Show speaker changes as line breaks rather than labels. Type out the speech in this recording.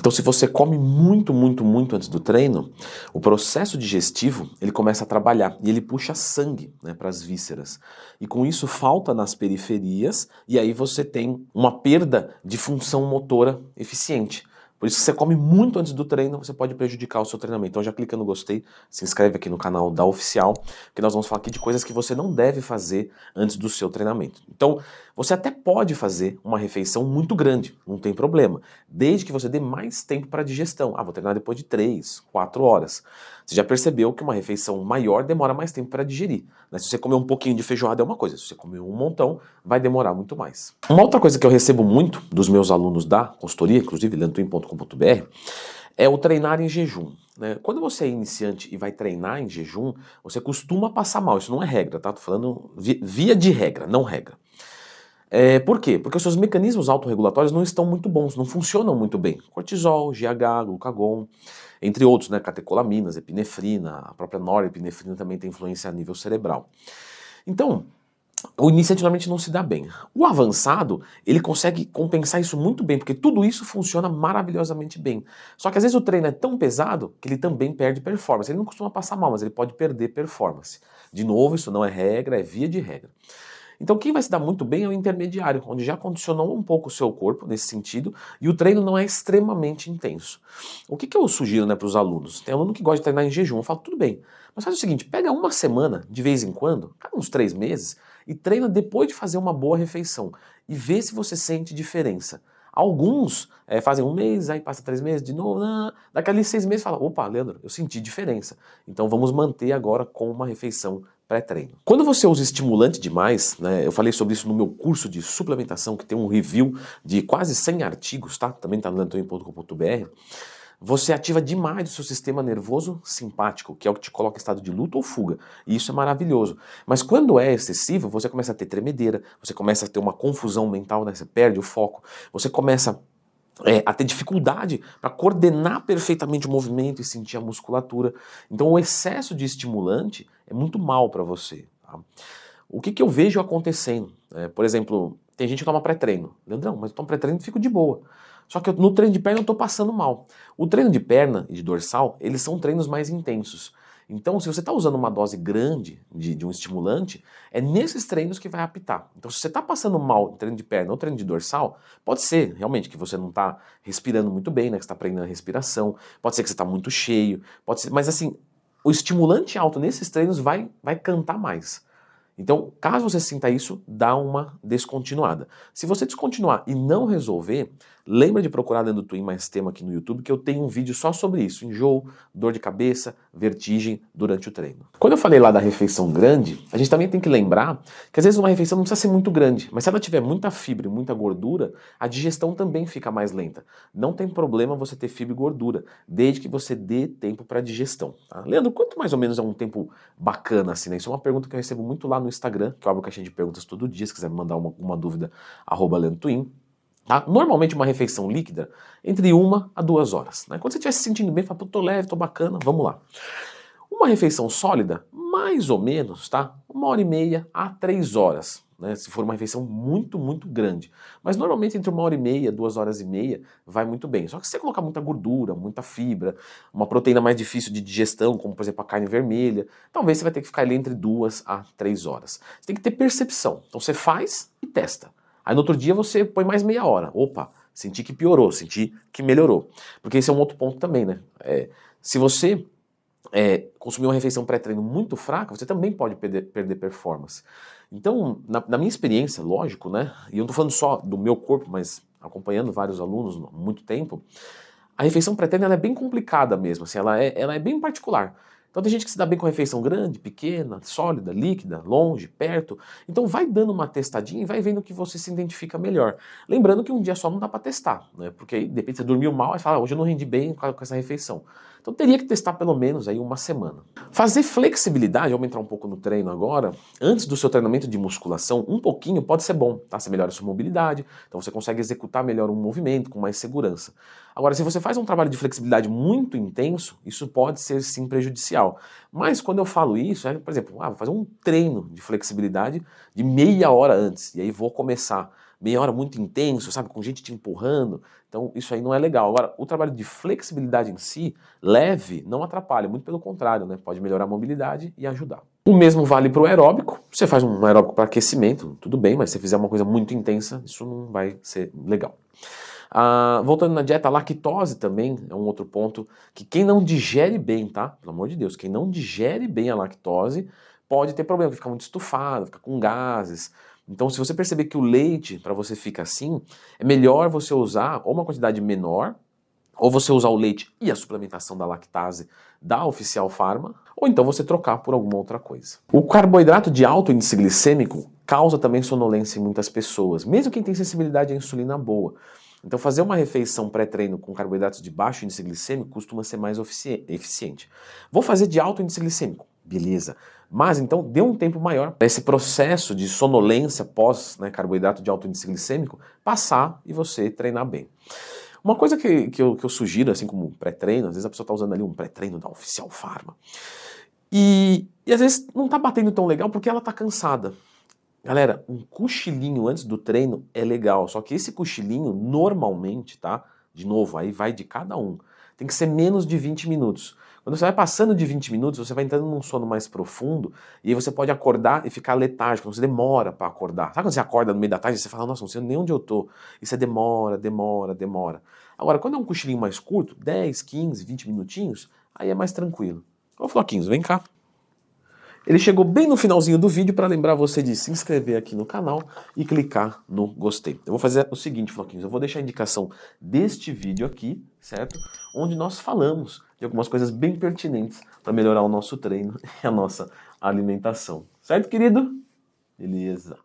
Então, se você come muito, muito, muito antes do treino, o processo digestivo ele começa a trabalhar e ele puxa sangue, né, para as vísceras. E com isso falta nas periferias e aí você tem uma perda de função motora eficiente. Por isso que você come muito antes do treino, você pode prejudicar o seu treinamento. Então já clica no gostei, se inscreve aqui no canal da Oficial, porque nós vamos falar aqui de coisas que você não deve fazer antes do seu treinamento. Então, você até pode fazer uma refeição muito grande, não tem problema, desde que você dê mais tempo para digestão. Ah, vou treinar depois de 3, 4 horas. Você já percebeu que uma refeição maior demora mais tempo para digerir, né? Se você comer um pouquinho de feijoada é uma coisa, se você comer um montão, vai demorar muito mais. Uma outra coisa que eu recebo muito dos meus alunos da consultoria, inclusive leandroin.com.br, é o treinar em jejum, né? Quando você é iniciante e vai treinar em jejum, você costuma passar mal, isso não é regra, tá? Tô falando via de regra, não regra. Por quê? Porque os seus mecanismos autorregulatórios não estão muito bons, não funcionam muito bem. Cortisol, GH, glucagon, entre outros, né? Catecolaminas, epinefrina, a própria norepinefrina também tem influência a nível cerebral. Então, o iniciante normalmente não se dá bem. O avançado, ele consegue compensar isso muito bem, porque tudo isso funciona maravilhosamente bem. Só que às vezes o treino é tão pesado que ele também perde performance. Ele não costuma passar mal, mas ele pode perder performance. De novo, isso não é regra, é via de regra. Então quem vai se dar muito bem é o intermediário, onde já condicionou um pouco o seu corpo nesse sentido e o treino não é extremamente intenso. O que eu sugiro, né, para os alunos? Tem aluno que gosta de treinar em jejum, eu falo, tudo bem, mas faz o seguinte, pega uma semana de vez em quando, cada uns 3 meses, e treina depois de fazer uma boa refeição e vê se você sente diferença. Alguns fazem 1 mês, aí passa 3 meses de novo, daqui a 6 meses fala, opa, Leandro, eu senti diferença, então vamos manter agora com uma refeição pré-treino. Quando você usa estimulante demais, né, eu falei sobre isso no meu curso de suplementação, que tem um review de quase 100 artigos, tá? Também tá no leandroin.com.br. Você ativa demais o seu sistema nervoso simpático, que é o que te coloca em estado de luta ou fuga, e isso é maravilhoso. Mas quando é excessivo, você começa a ter tremedeira, você começa a ter uma confusão mental, né? Você perde o foco, você começa a ter dificuldade para coordenar perfeitamente o movimento e sentir a musculatura. Então o excesso de estimulante é muito mal para você. Tá? O que eu vejo acontecendo? Por exemplo, tem gente que toma pré-treino. Leandrão, mas eu tomo pré-treino e fico de boa. Só que no treino de perna eu estou passando mal. O treino de perna e de dorsal, eles são treinos mais intensos. Então, se você está usando uma dose grande de um estimulante, é nesses treinos que vai apitar. Então, se você está passando mal no treino de perna ou treino de dorsal, pode ser realmente que você não está respirando muito bem, né, que você está aprendendo a respiração, pode ser que você está muito cheio, pode ser, mas assim, o estimulante alto nesses treinos vai cantar mais. Então, caso você sinta isso, dá uma descontinuada. Se você descontinuar e não resolver, lembra de procurar Leandro Twin mais tema aqui no YouTube, que eu tenho um vídeo só sobre isso, enjoo, dor de cabeça, vertigem durante o treino. Quando eu falei lá da refeição grande, a gente também tem que lembrar que às vezes uma refeição não precisa ser muito grande, mas se ela tiver muita fibra e muita gordura, a digestão também fica mais lenta. Não tem problema você ter fibra e gordura, desde que você dê tempo para digestão. Tá? Leandro, quanto mais ou menos é um tempo bacana assim, né? Isso é uma pergunta que eu recebo muito lá no Instagram, que eu abro caixinha de perguntas todo dia, se quiser me mandar uma dúvida, @LeandroTwin. Tá? Normalmente uma refeição líquida, entre 1 a 2 horas. Né? Quando você estiver se sentindo bem, fala, tô leve, tô bacana, vamos lá. Uma refeição sólida, mais ou menos, tá? 1h30 a 3 horas. Né, se for uma refeição muito, muito grande. Mas normalmente entre 1h30, 2h30 vai muito bem. Só que se você colocar muita gordura, muita fibra, uma proteína mais difícil de digestão, como por exemplo a carne vermelha, talvez você vai ter que ficar ali entre 2 a 3 horas. Você tem que ter percepção. Então você faz e testa. Aí no outro dia você põe mais meia hora. Opa, senti que piorou, senti que melhorou. Porque esse é um outro ponto também, né? Se você consumir uma refeição pré-treino muito fraca, você também pode perder performance. Então, na minha experiência, lógico, né? E eu não estou falando só do meu corpo, mas acompanhando vários alunos há muito tempo, a refeição pré-treino ela é bem complicada mesmo, assim, ela é bem particular. Então tem gente que se dá bem com refeição grande, pequena, sólida, líquida, longe, perto. Então vai dando uma testadinha e vai vendo que você se identifica melhor. Lembrando que um dia só não dá para testar, né? Porque aí, de repente você dormiu mal e fala, hoje eu não rendi bem com essa refeição. Então teria que testar pelo menos aí 1 semana. Fazer flexibilidade, vamos entrar um pouco no treino agora, antes do seu treinamento de musculação, um pouquinho pode ser bom, tá? Você melhora a sua mobilidade, então você consegue executar melhor um movimento com mais segurança. Agora, se você faz um trabalho de flexibilidade muito intenso, isso pode ser sim prejudicial. Mas quando eu falo isso, por exemplo, vou fazer um treino de flexibilidade de meia hora antes, e aí vou começar meia hora muito intenso, sabe, com gente te empurrando, então isso aí não é legal. Agora, o trabalho de flexibilidade em si, leve, não atrapalha, muito pelo contrário, né, pode melhorar a mobilidade e ajudar. O mesmo vale para o aeróbico, você faz um aeróbico para aquecimento, tudo bem, mas se você fizer uma coisa muito intensa, isso não vai ser legal. Voltando na dieta, a lactose também é um outro ponto que quem não digere bem, tá? Pelo amor de Deus, quem não digere bem a lactose pode ter problema, ficar muito estufado, ficar com gases. Então, se você perceber que o leite, para você fica assim, é melhor você usar ou uma quantidade menor, ou você usar o leite e a suplementação da lactase da Oficial Pharma, ou então você trocar por alguma outra coisa. O carboidrato de alto índice glicêmico causa também sonolência em muitas pessoas, mesmo quem tem sensibilidade à insulina boa. Então fazer uma refeição pré-treino com carboidratos de baixo índice glicêmico costuma ser mais eficiente. Vou fazer de alto índice glicêmico, beleza. Mas então dê um tempo maior para esse processo de sonolência pós, né, carboidrato de alto índice glicêmico passar e você treinar bem. Uma coisa que eu sugiro, assim como pré-treino, às vezes a pessoa está usando ali um pré-treino da Oficial Pharma, e às vezes não está batendo tão legal porque ela está cansada. Galera, um cochilinho antes do treino é legal, só que esse cochilinho normalmente, tá? De novo, aí vai de cada um. Tem que ser menos de 20 minutos. Quando você vai passando de 20 minutos, você vai entrando num sono mais profundo e aí você pode acordar e ficar letárgico, você demora para acordar. Sabe quando você acorda no meio da tarde e você fala, nossa, não sei nem onde eu tô. E você demora. Agora, quando é um cochilinho mais curto, 10, 15, 20 minutinhos, aí é mais tranquilo. Ô, Floquinhos, vem cá. Ele chegou bem no finalzinho do vídeo para lembrar você de se inscrever aqui no canal e clicar no gostei. Eu vou fazer o seguinte, Floquinhos, eu vou deixar a indicação deste vídeo aqui, certo? Onde nós falamos de algumas coisas bem pertinentes para melhorar o nosso treino e a nossa alimentação. Certo, querido? Beleza.